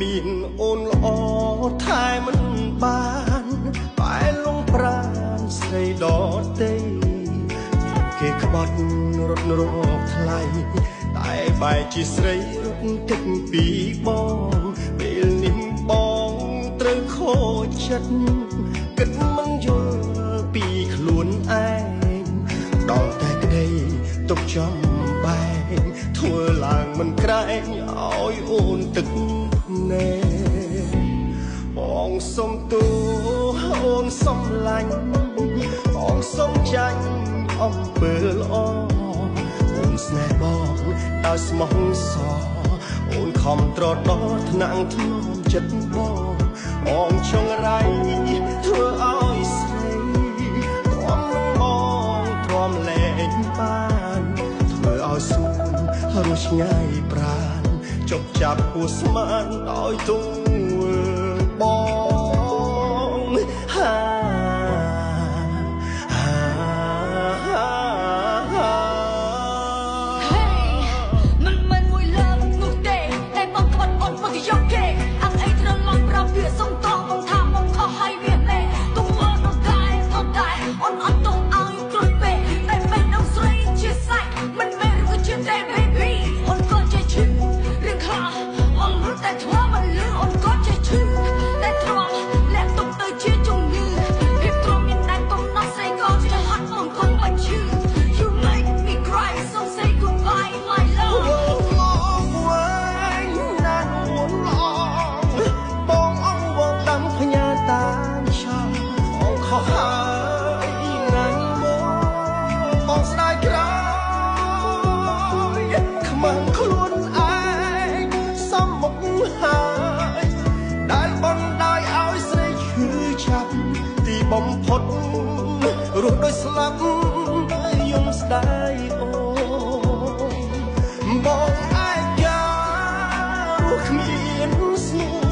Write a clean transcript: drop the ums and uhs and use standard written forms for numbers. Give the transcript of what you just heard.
មានអូនល្អថែមិនបានតែលងប្រានស្រីដតីគេក្បត់រត់រកថ្លៃតែបែរជាស្រីរត់ទឹកពីបងពេលនេះបងត្រូវខូចចិត្តគិតមិនយល់ពីខ្លួនឯងដល់តែក្តីទុកចំបែងធ្វើឡើងមិនក្រែងឲ្យអូនទឹកណែបងសុំទូអូនសុំឡាញ់បងសុំចាញ់អំពើល្អអូនស្នេហ៍បងដោយស្មោះសរអូនខំត្រដល់ថ្នាក់ធ្នមចិត្តបងបងចង់រៃធ្វើឲ្យស្រីទ្រាំនឹងបងទ្រាំលែងបានធ្វើឲ្យសួនរស់ឆ្ងាយប្រាណចុកចាប់ពោះស្មានដោយទងបងហាបំផុតរស់ដោយស្លាប់យំស្ដាយអូបងឯការស់គ្មានស្នួ